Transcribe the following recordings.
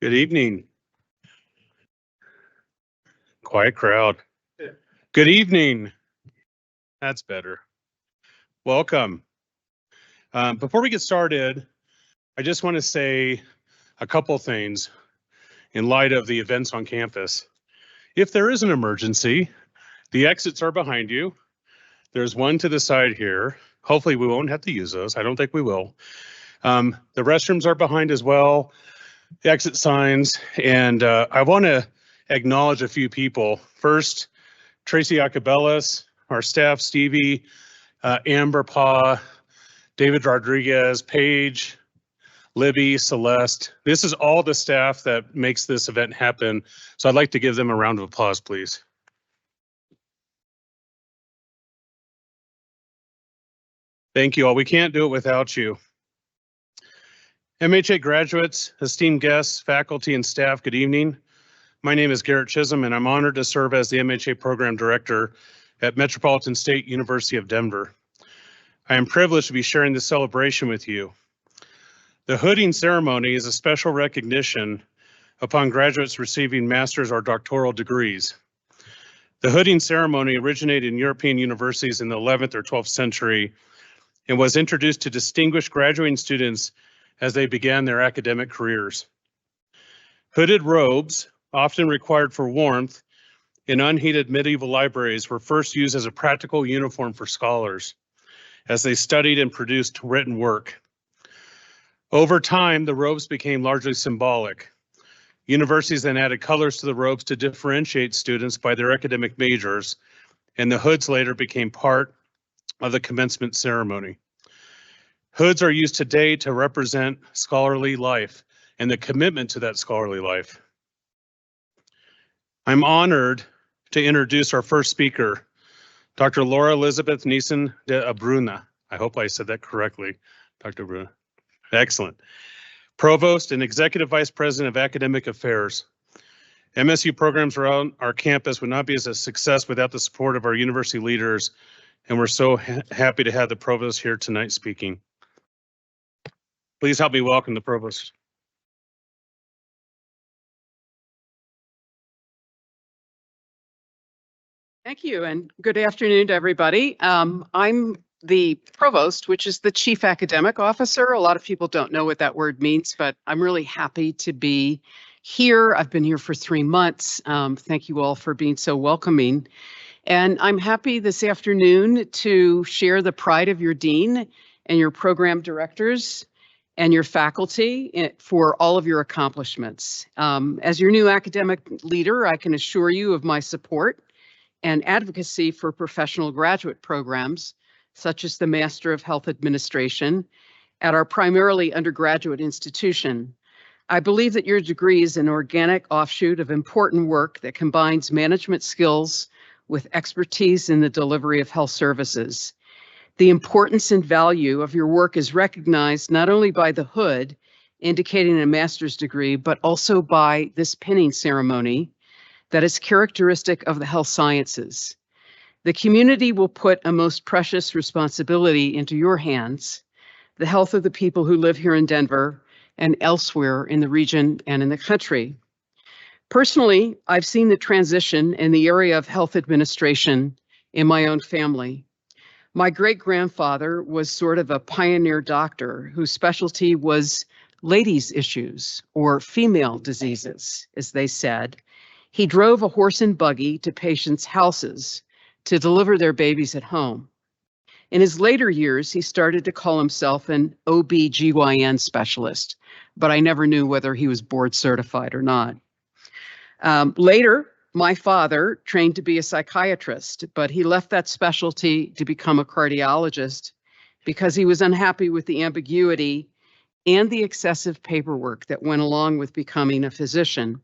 Good evening. Quiet crowd. Good evening. That's better. Welcome. Before we get started, I just want to say a couple things in light of the events on campus. If there is an emergency, the exits are behind you. There's one to the side here. Hopefully we won't have to use those. I don't think we will. The restrooms are behind as well, the exit signs, and I want to acknowledge a few people. First, Tracy Acabellas, our staff, Stevie, Amber Pa, David Rodriguez, Paige, Libby, Celeste. This is all the staff that makes this event happen. So I'd like to give them a round of applause, please. Thank you all. We can't do it without you. MHA graduates, esteemed guests, faculty, and staff, good evening. My name is Garrett Chisholm, and I'm honored to serve as the MHA Program Director at Metropolitan State University of Denver. I am privileged to be sharing this celebration with you. The hooding ceremony is a special recognition upon graduates receiving master's or doctoral degrees. The hooding ceremony originated in European universities in the 11th or 12th century and was introduced to distinguish graduating students as they began their academic careers. Hooded robes, often required for warmth in unheated medieval libraries, were first used as a practical uniform for scholars as they studied and produced written work. Over time, the robes became largely symbolic. Universities then added colors to the robes to differentiate students by their academic majors, and the hoods later became part of the commencement ceremony. Hoods are used today to represent scholarly life and the commitment to that scholarly life. I'm honored to introduce our first speaker, Dr. Laura Elizabeth Neeson de Abruna. I hope I said that correctly, Dr. Abruna. Excellent. Provost and Executive Vice President of Academic Affairs. MSU programs around our campus would not be as a success without the support of our university leaders, and we're so happy to have the Provost here tonight speaking. Please help me welcome the Provost. Thank you, and good afternoon to everybody. I'm the Provost, which is the Chief Academic Officer. A lot of people don't know what that word means, but I'm really happy to be here. I've been here for 3 months. Thank you all for being so welcoming. And I'm happy this afternoon to share the pride of your dean and your program directors and your faculty for all of your accomplishments. As your new academic leader, I can assure you of my support and advocacy for professional graduate programs, such as the Master of Health Administration at our primarily undergraduate institution. I believe that your degree is an organic offshoot of important work that combines management skills with expertise in the delivery of health services. The importance and value of your work is recognized not only by the hood, indicating a master's degree, but also by this pinning ceremony that is characteristic of the health sciences. The community will put a most precious responsibility into your hands, the health of the people who live here in Denver and elsewhere in the region and in the country. Personally, I've seen the transition in the area of health administration in my own family. My great-grandfather was sort of a pioneer doctor whose specialty was ladies' issues or female diseases, as they said. He drove a horse and buggy to patients' houses to deliver their babies at home. In his later years, he started to call himself an OB/GYN specialist, but I never knew whether he was board certified or not. Later, my father trained to be a psychiatrist, but he left that specialty to become a cardiologist because he was unhappy with the ambiguity and the excessive paperwork that went along with becoming a physician.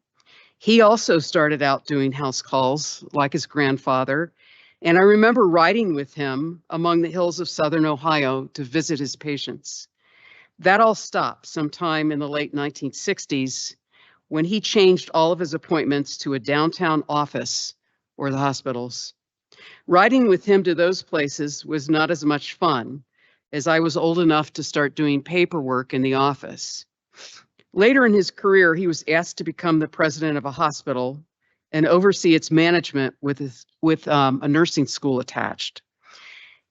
He also started out doing house calls like his grandfather, and I remember riding with him among the hills of Southern Ohio to visit his patients. That all stopped sometime in the late 1960s when he changed all of his appointments to a downtown office or the hospitals. Riding with him to those places was not as much fun as I was old enough to start doing paperwork in the office. Later in his career, he was asked to become the president of a hospital and oversee its management with a nursing school attached.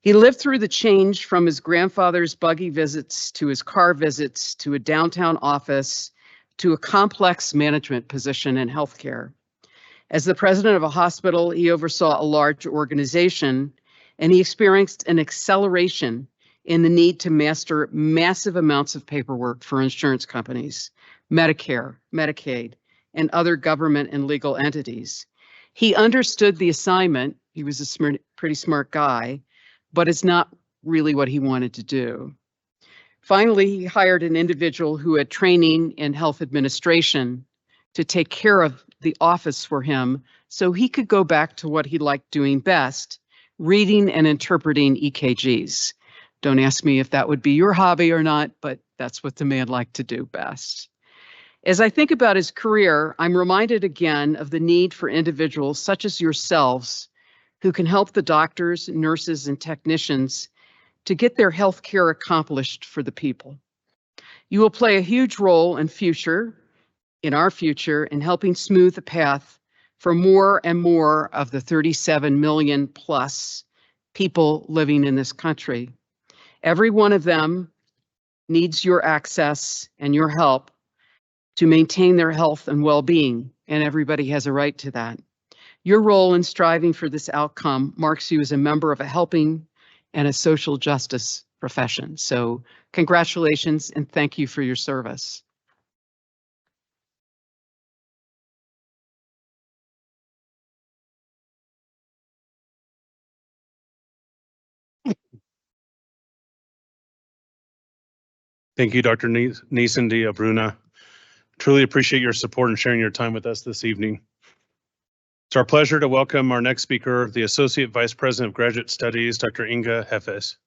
He lived through the change from his grandfather's buggy visits to his car visits to a downtown office to a complex management position in healthcare. As the president of a hospital, he oversaw a large organization, and he experienced an acceleration in the need to master massive amounts of paperwork for insurance companies, Medicare, Medicaid, and other government and legal entities. He understood the assignment. He was a pretty smart guy, but it's not really what he wanted to do. Finally, he hired an individual who had training in health administration to take care of the office for him so he could go back to what he liked doing best, reading and interpreting EKGs. Don't ask me if that would be your hobby or not, but that's what the man liked to do best. As I think about his career, I'm reminded again of the need for individuals such as yourselves who can help the doctors, nurses, and technicians to get their health care accomplished for the people. You will play a huge role in our future, in helping smooth the path for more and more of the 37 million plus people living in this country. Every one of them needs your access and your help to maintain their health and well-being, and everybody has a right to that. Your role in striving for this outcome marks you as a member of a helping and a social justice profession. So congratulations and thank you for your service. Thank you, Dr. Neeson de Bruna. Truly appreciate your support and sharing your time with us this evening. It's our pleasure to welcome our next speaker, the Associate Vice President of Graduate Studies, Dr. Inga Hefes.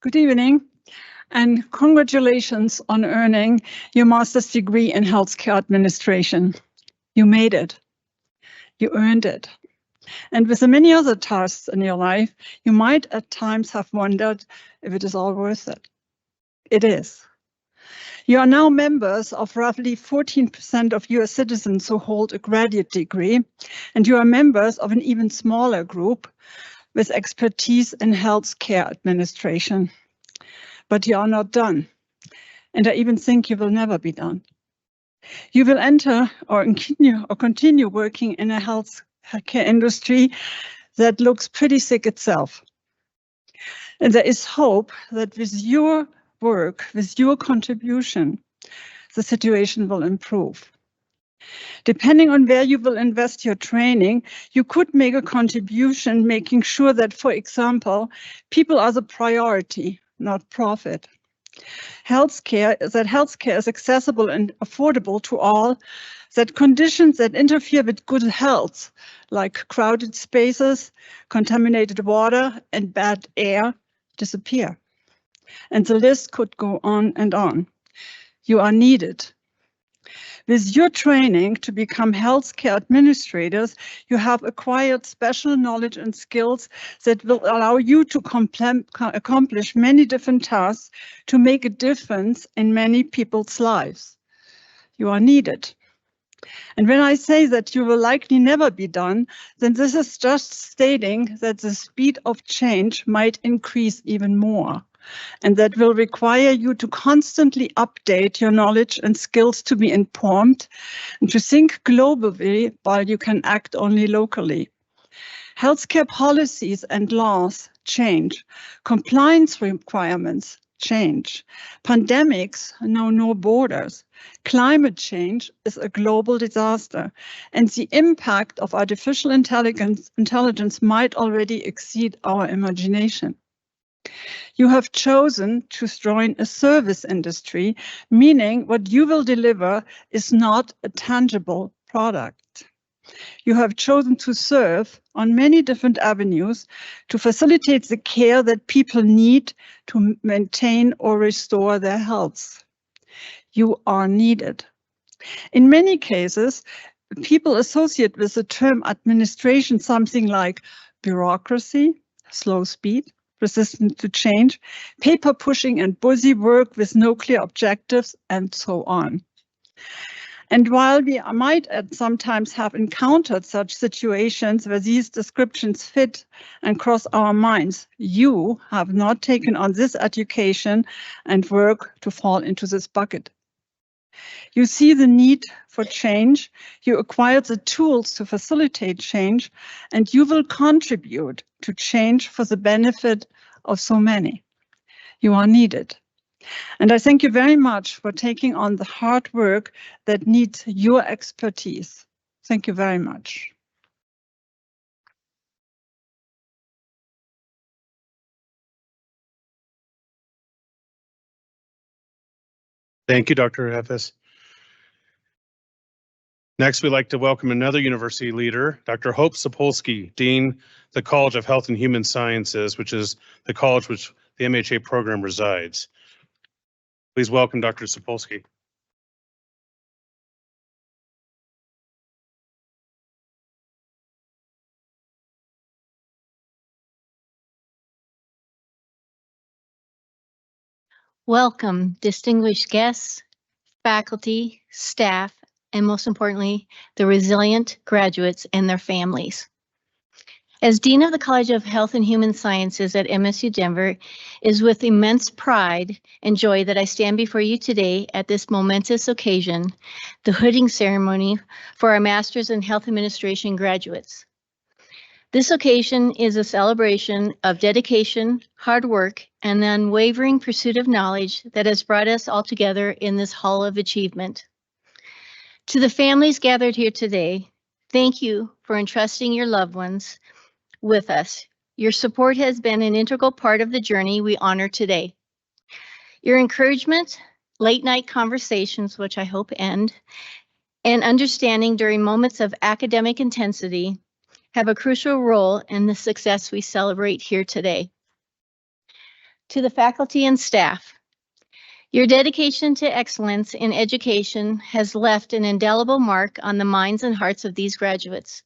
Good evening, and congratulations on earning your master's degree in healthcare administration. You made it. You earned it. And with the many other tasks in your life, you might at times have wondered if it is all worth it. It is. You are now members of roughly 14% of US citizens who hold a graduate degree, and you are members of an even smaller group with expertise in healthcare administration. But you are not done, and I even think you will never be done. You will enter or continue working in a healthcare industry that looks pretty sick itself. And there is hope that with your work, with your contribution, the situation will improve. Depending on where you will invest your training, you could make a contribution, making sure that, for example, people are the priority, not profit. Healthcare is accessible and affordable to all, that conditions that interfere with good health, like crowded spaces, contaminated water, and bad air, disappear. And the list could go on and on. You are needed. With your training to become healthcare administrators, you have acquired special knowledge and skills that will allow you to accomplish many different tasks to make a difference in many people's lives. You are needed. And when I say that you will likely never be done, then this is just stating that the speed of change might increase even more. And that will require you to constantly update your knowledge and skills to be informed and to think globally while you can act only locally. Healthcare policies and laws change. Compliance requirements change. Pandemics know no borders. Climate change is a global disaster, and the impact of artificial intelligence might already exceed our imagination. You have chosen to join a service industry, meaning what you will deliver is not a tangible product. You have chosen to serve on many different avenues to facilitate the care that people need to maintain or restore their health. You are needed. In many cases, people associate with the term administration something like bureaucracy, slow speed, resistant to change, paper pushing and busy work with no clear objectives, and so on. And while we might sometimes have encountered such situations where these descriptions fit and cross our minds, you have not taken on this education and work to fall into this bucket. You see the need for change, you acquire the tools to facilitate change, and you will contribute to change for the benefit of so many. You are needed. And I thank you very much for taking on the hard work that needs your expertise. Thank you very much. Thank you, Dr. Heffes. Next, we'd like to welcome another university leader, Dr. Hope Sapolsky, Dean, the College of Health and Human Sciences, which is the college which the MHA program resides. Please welcome Dr. Sapolsky. Welcome, distinguished guests, faculty, staff, and most importantly, the resilient graduates and their families. As Dean of the College of Health and Human Sciences at MSU Denver, it is with immense pride and joy that I stand before you today at this momentous occasion, the hooding ceremony for our Masters in Health Administration graduates. This occasion is a celebration of dedication, hard work, and the unwavering pursuit of knowledge that has brought us all together in this Hall of Achievement. To the families gathered here today, thank you for entrusting your loved ones with us. Your support has been an integral part of the journey we honor today. Your encouragement, late night conversations, which I hope end, and understanding during moments of academic intensity have a crucial role in the success we celebrate here today. To the faculty and staff, your dedication to excellence in education has left an indelible mark on the minds and hearts of these graduates.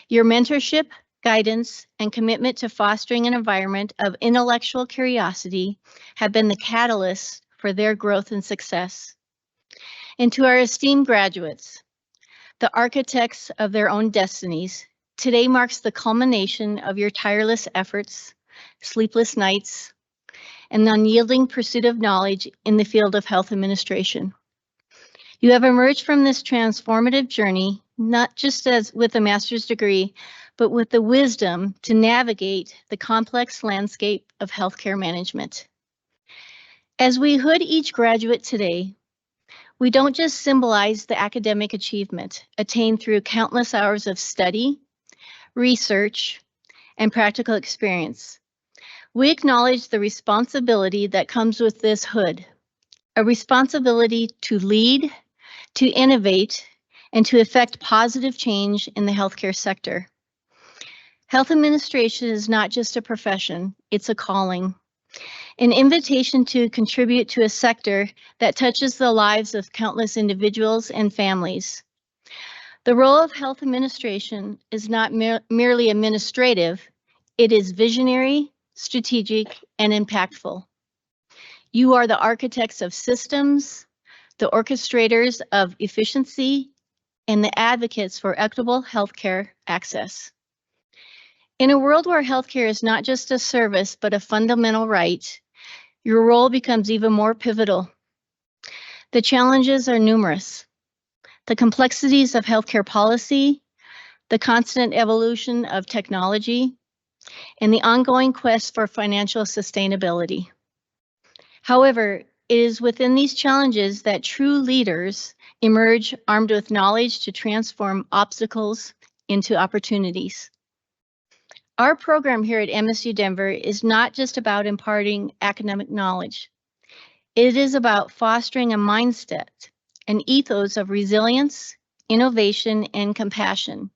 Your mentorship, guidance, and commitment to fostering an environment of intellectual curiosity have been the catalyst for their growth and success. And to our esteemed graduates, the architects of their own destinies, today marks the culmination of your tireless efforts, sleepless nights, and the unyielding pursuit of knowledge in the field of health administration. You have emerged from this transformative journey, not just as with a master's degree, but with the wisdom to navigate the complex landscape of healthcare management. As we hood each graduate today, we don't just symbolize the academic achievement attained through countless hours of study, research, and practical experience. We acknowledge the responsibility that comes with this hood, a responsibility to lead, to innovate, and to effect positive change in the healthcare sector. Health administration is not just a profession, it's a calling, an invitation to contribute to a sector that touches the lives of countless individuals and families. The role of health administration is not merely administrative, it is visionary, strategic, and impactful. You are the architects of systems, the orchestrators of efficiency, and the advocates for equitable healthcare access. In a world where healthcare is not just a service, but a fundamental right, your role becomes even more pivotal. The challenges are numerous. The complexities of healthcare policy, the constant evolution of technology, and the ongoing quest for financial sustainability. However, it is within these challenges that true leaders emerge armed with knowledge to transform obstacles into opportunities. Our program here at MSU Denver is not just about imparting academic knowledge. It is about fostering a mindset, an ethos of resilience, innovation, and compassion.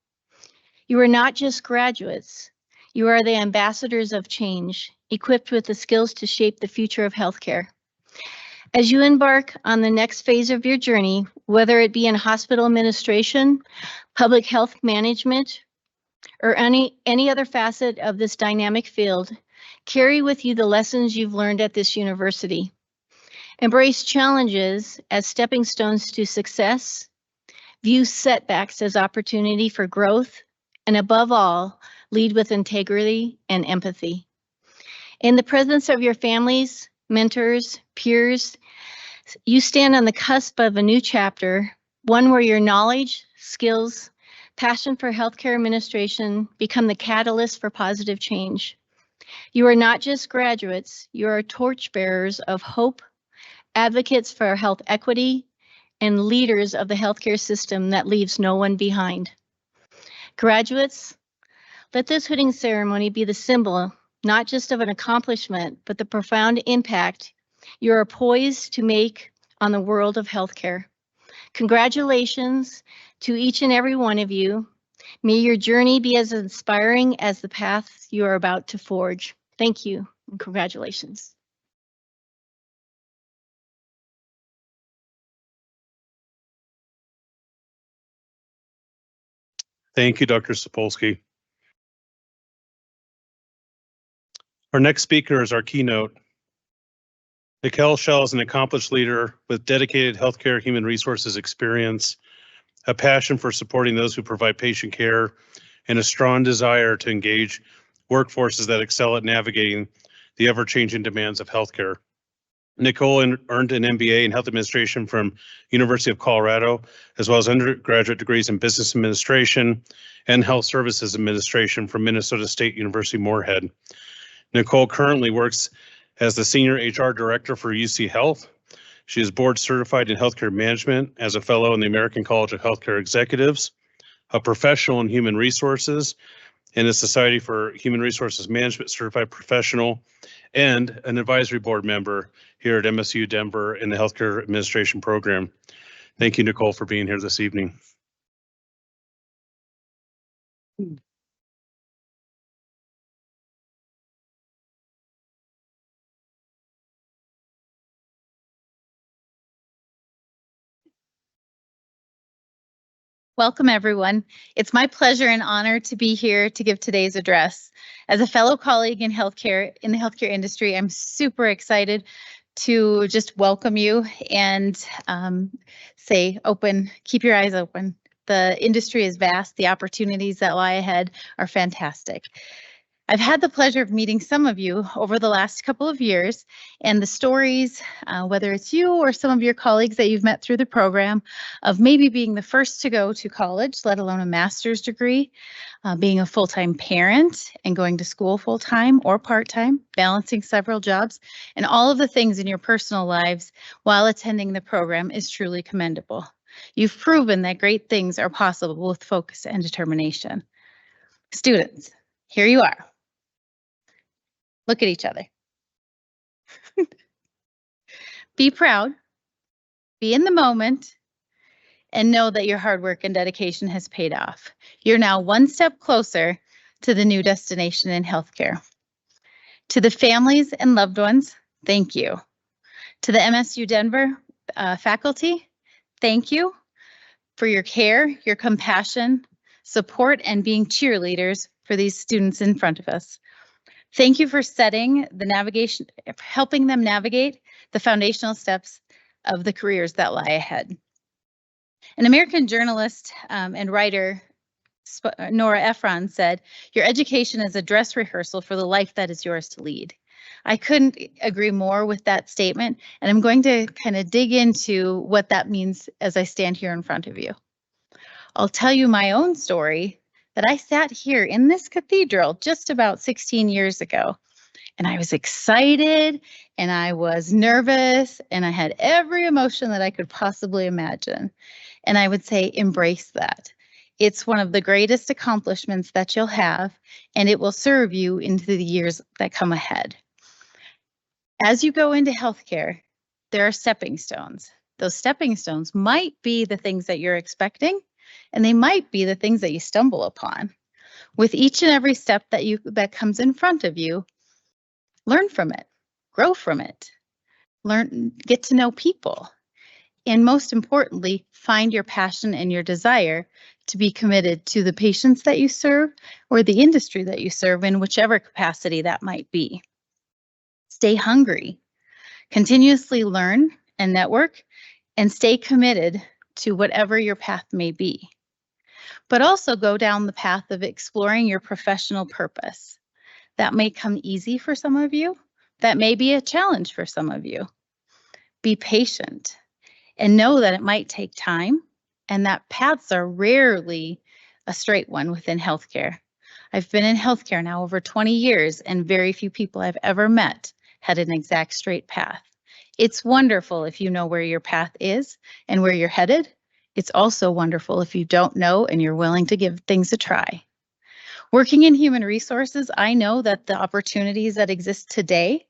You are not just graduates. You are the ambassadors of change, equipped with the skills to shape the future of healthcare. As you embark on the next phase of your journey, whether it be in hospital administration, public health management, or any other facet of this dynamic field, carry with you the lessons you've learned at this university. Embrace challenges as stepping stones to success, view setbacks as opportunity for growth, and above all, lead with integrity and empathy. In the presence of your families, mentors, peers, you stand on the cusp of a new chapter, one where your knowledge, skills, passion for healthcare administration become the catalyst for positive change. You are not just graduates, you are torchbearers of hope, advocates for health equity, and leaders of the healthcare system that leaves no one behind. Graduates, let this hooding ceremony be the symbol not just of an accomplishment, but the profound impact you are poised to make on the world of healthcare. Congratulations to each and every one of you. May your journey be as inspiring as the path you are about to forge. Thank you and congratulations. Thank you, Dr. Sapolsky. Our next speaker is our keynote. Nicole Schell is an accomplished leader with dedicated healthcare human resources experience, a passion for supporting those who provide patient care, and a strong desire to engage workforces that excel at navigating the ever-changing demands of healthcare. Nicole earned an MBA in Health Administration from University of Colorado, as well as undergraduate degrees in Business Administration and Health Services Administration from Minnesota State University Moorhead. Nicole currently works as the Senior HR Director for UC Health. She is board certified in healthcare management as a fellow in the American College of Healthcare Executives, a professional in human resources, and a Society for Human Resources Management certified professional, and an advisory board member here at MSU Denver in the Healthcare Administration program. Thank you, Nicole, for being here this evening. Welcome, everyone. It's my pleasure and honor to be here to give today's address. As a fellow colleague in the healthcare industry, I'm super excited to just welcome you and say keep your eyes open. The industry is vast. The opportunities that lie ahead are fantastic. I've had the pleasure of meeting some of you over the last couple of years, and the stories, whether it's you or some of your colleagues that you've met through the program, of maybe being the first to go to college, let alone a master's degree, being a full-time parent and going to school full-time or part-time, balancing several jobs, and all of the things in your personal lives while attending the program is truly commendable. You've proven that great things are possible with focus and determination. Students, here you are. Look at each other. Be proud, be in the moment, and know that your hard work and dedication has paid off. You're now one step closer to the new destination in healthcare. To the families and loved ones, thank you. To the MSU Denver faculty, thank you for your care, your compassion, support, and being cheerleaders for these students in front of us. Thank you for setting the navigation, helping them navigate the foundational steps of the careers that lie ahead. An American journalist and writer, Nora Ephron, said, "Your education is a dress rehearsal for the life that is yours to lead." I couldn't agree more with that statement, and I'm going to kind of dig into what that means as I stand here in front of you. I'll tell you my own story that I sat here in this cathedral just about 16 years ago, and I was excited and I was nervous and I had every emotion that I could possibly imagine. And I would say, embrace that. It's one of the greatest accomplishments that you'll have, and it will serve you into the years that come ahead. As you go into healthcare, there are stepping stones. Those stepping stones might be the things that you're expecting, and they might be the things that you stumble upon. With each and every step that comes in front of you, learn from it, grow from it, get to know people, and most importantly, find your passion and your desire to be committed to the patients that you serve or the industry that you serve in whichever capacity that might be. Stay hungry, continuously learn and network, and stay committed to whatever your path may be. But also go down the path of exploring your professional purpose. That may come easy for some of you. That may be a challenge for some of you. Be patient and know that it might take time and that paths are rarely a straight one within healthcare. I've been in healthcare now over 20 years and very few people I've ever met had an exact straight path. It's wonderful if you know where your path is and where you're headed. It's also wonderful if you don't know and you're willing to give things a try. Working in human resources, I know that the opportunities that exist today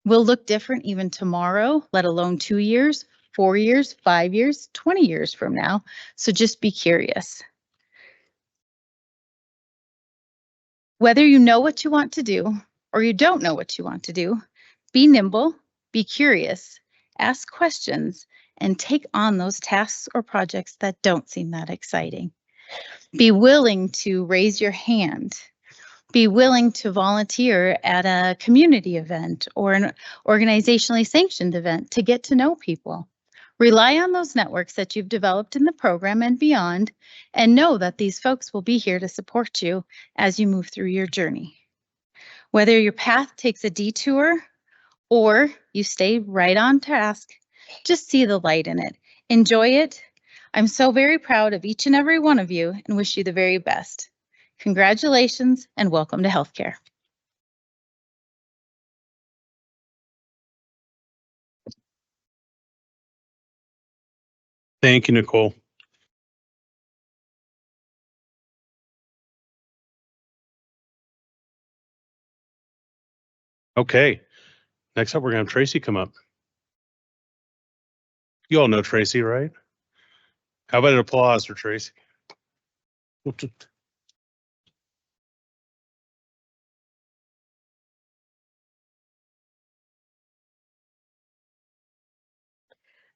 will look different even tomorrow, let alone 2 years, 4 years, 5 years, 20 years from now. So just be curious. Whether you know what you want to do or you don't know what you want to do, be nimble, be curious, ask questions, and take on those tasks or projects that don't seem that exciting. Be willing to raise your hand. Be willing to volunteer at a community event or an organizationally sanctioned event to get to know people. Rely on those networks that you've developed in the program and beyond, and know that these folks will be here to support you as you move through your journey. Whether your path takes a detour or you stay right on task, just see the light in it. Enjoy it. I'm so very proud of each and every one of you and wish you the very best. Congratulations and welcome to healthcare. Thank you, Nicole. Okay, next up, we're gonna have Tracy come up. You all know Tracy, right? How about an applause for Tracy?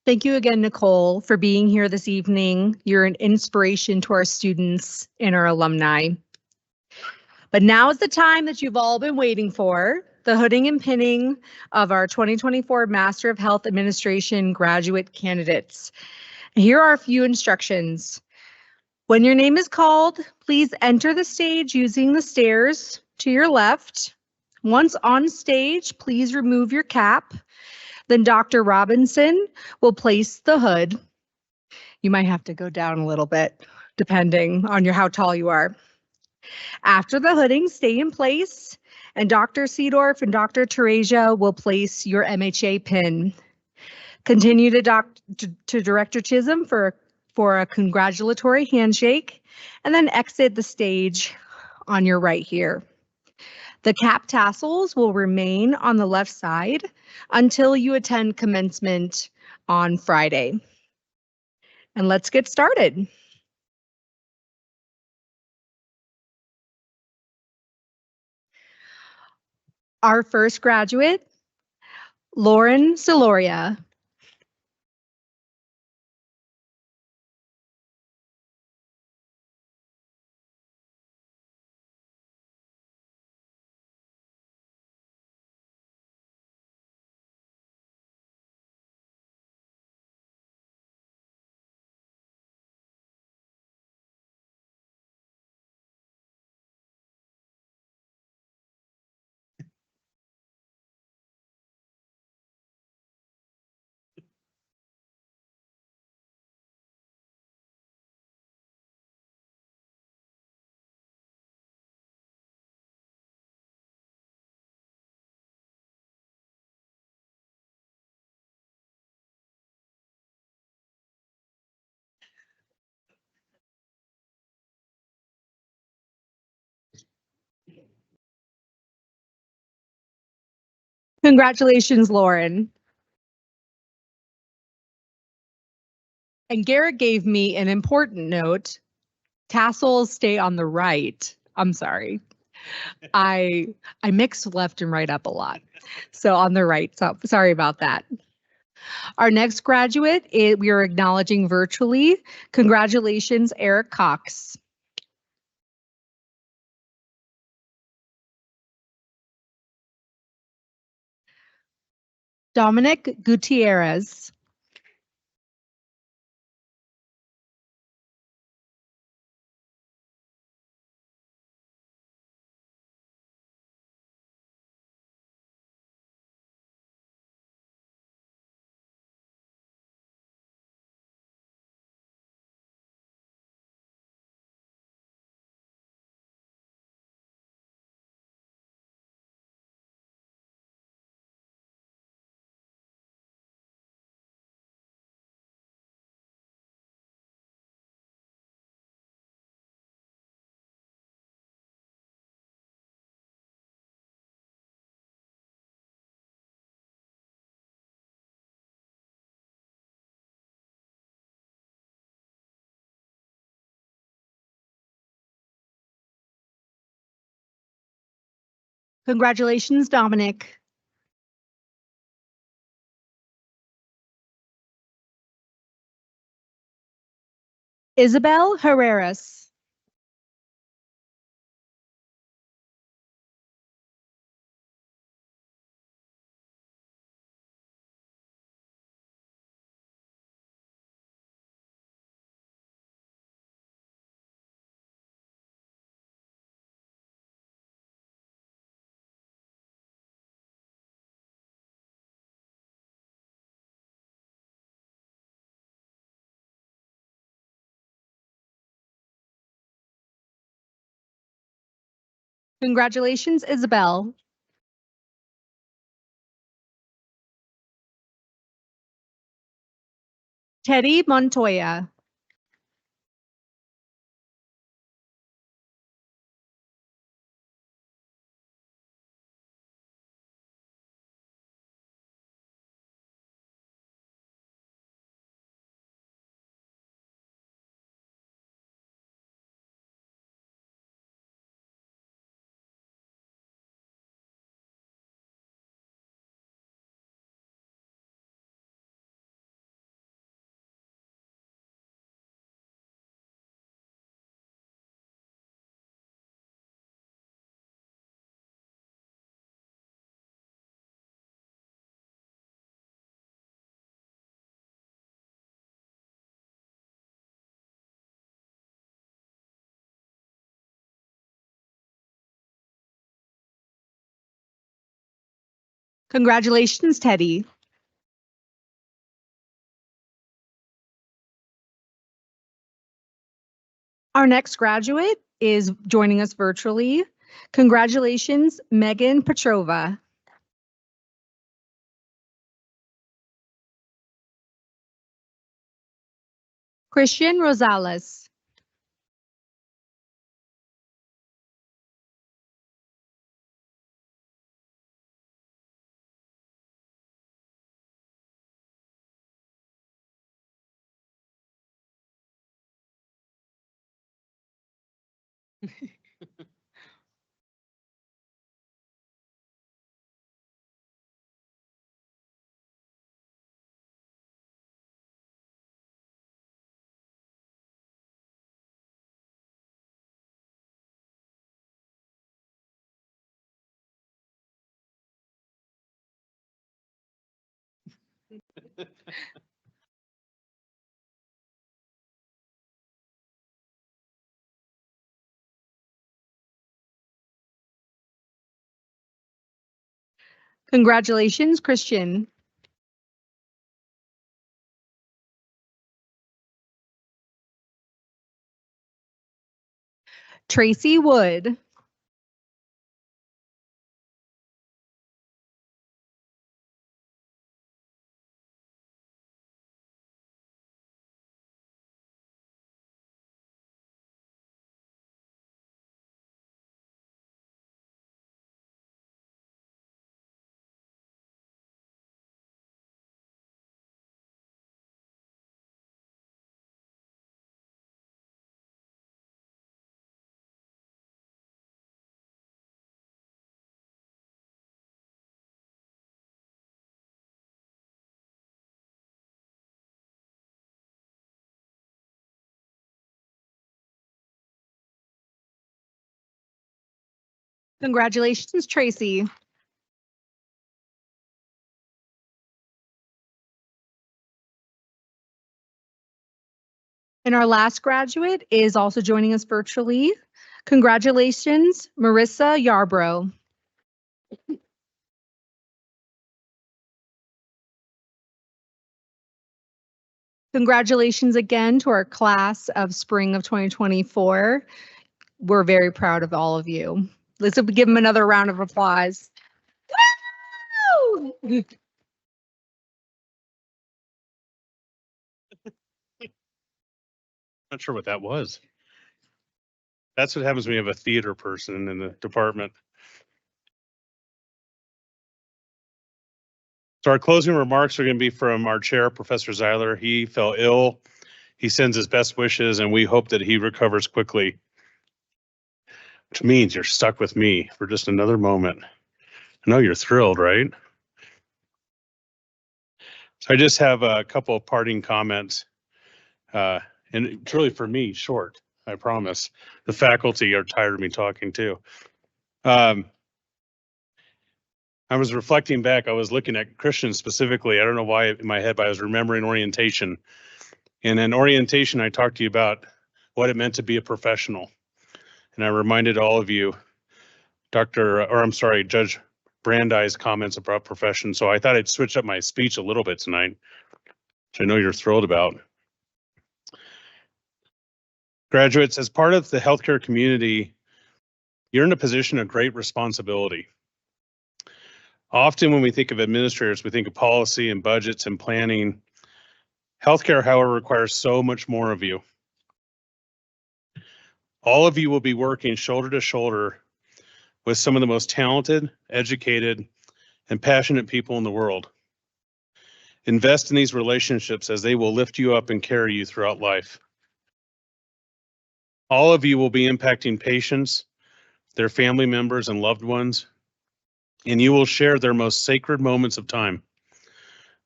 Thank you again, Nicole, for being here this evening. You're an inspiration to our students and our alumni. But now is the time that you've all been waiting for, the hooding and pinning of our 2024 Master of Health Administration graduate candidates. Here are a few instructions. When your name is called, please enter the stage using the stairs to your left. Once on stage, please remove your cap. Then Dr. Robinson will place the hood. You might have to go down a little bit, depending on how tall you are. After the hooding, stay in place, and Dr. Seedorf and Dr. Teresia will place your MHA pin. Continue to Director Chisholm for a congratulatory handshake, and then exit the stage on your right here. The cap tassels will remain on the left side until you attend commencement on Friday. And let's get started. Our first graduate, Lauren Siloria. Congratulations, Lauren. And Garrett gave me an important note. Tassels stay on the right. I'm sorry. I mix left and right up a lot. So on the right, so sorry about that. Our next graduate, we are acknowledging virtually. Congratulations, Eric Cox. Dominic Gutierrez. Congratulations, Dominic. Isabel Herreras. Congratulations, Isabel. Teddy Montoya. Congratulations, Teddy. Our next graduate is joining us virtually. Congratulations, Megan Petrova. Christian Rosales. Congratulations, Christian. Tracy Wood. Congratulations, Tracy. And our last graduate is also joining us virtually. Congratulations, Marissa Yarbrough. Congratulations again to our class of spring of 2024. We're very proud of all of you. Let's give them another round of applause. Woo! Not sure what that was. That's what happens when you have a theater person in the department. So our closing remarks are going to be from our chair, Professor Zeiler. He fell ill. He sends his best wishes, and we hope that he recovers quickly, which means you're stuck with me for just another moment. I know you're thrilled, right? So I just have a couple of parting comments, and it's really for me, short, I promise. The faculty are tired of me talking too. I was reflecting back, I was looking at Christian specifically. I don't know why in my head, but I was remembering orientation. And in orientation, I talked to you about what it meant to be a professional. And I reminded all of you, Judge Brandeis' comments about profession. So I thought I'd switch up my speech a little bit tonight, which I know you're thrilled about. Graduates, as part of the healthcare community, you're in a position of great responsibility. Often when we think of administrators, we think of policy and budgets and planning. Healthcare, however, requires so much more of you. All of you will be working shoulder to shoulder with some of the most talented, educated, and passionate people in the world. Invest in these relationships as they will lift you up and carry you throughout life. All of you will be impacting patients, their family members, and loved ones, and you will share their most sacred moments of time.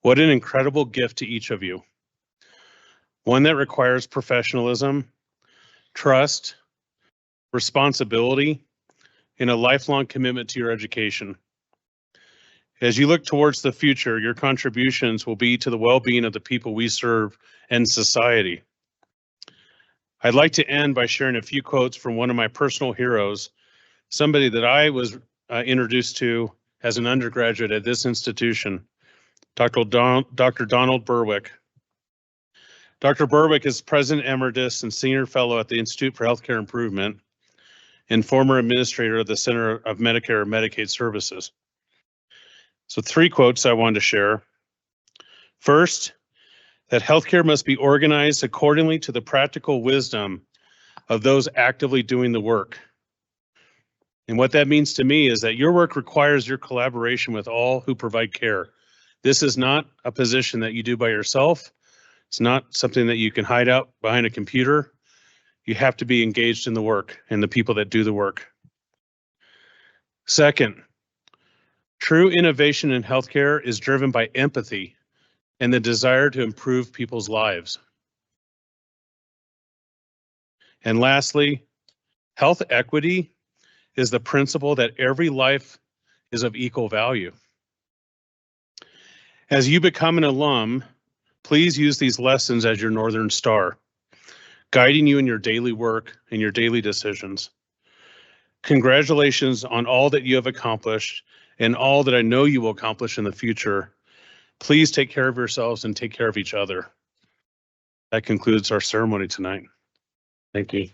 What an incredible gift to each of you. One that requires professionalism, trust, responsibility, and a lifelong commitment to your education. As you look towards the future, your contributions will be to the well-being of the people we serve and society. I'd like to end by sharing a few quotes from one of my personal heroes, somebody that I was introduced to as an undergraduate at this institution, Dr. Donald Berwick. Dr. Berwick is President Emeritus and Senior Fellow at the Institute for Healthcare Improvement and former administrator of the Center of Medicare and Medicaid Services. So 3 quotes I wanted to share. First, that healthcare must be organized accordingly to the practical wisdom of those actively doing the work. And what that means to me is that your work requires your collaboration with all who provide care. This is not a position that you do by yourself. It's not something that you can hide out behind a computer. You have to be engaged in the work and the people that do the work. Second, true innovation in healthcare is driven by empathy and the desire to improve people's lives. And lastly, health equity is the principle that every life is of equal value. As you become an alum, please use these lessons as your Northern Star, guiding you in your daily work and your daily decisions. Congratulations on all that you have accomplished and all that I know you will accomplish in the future. Please take care of yourselves and take care of each other. That concludes our ceremony tonight. Thank you.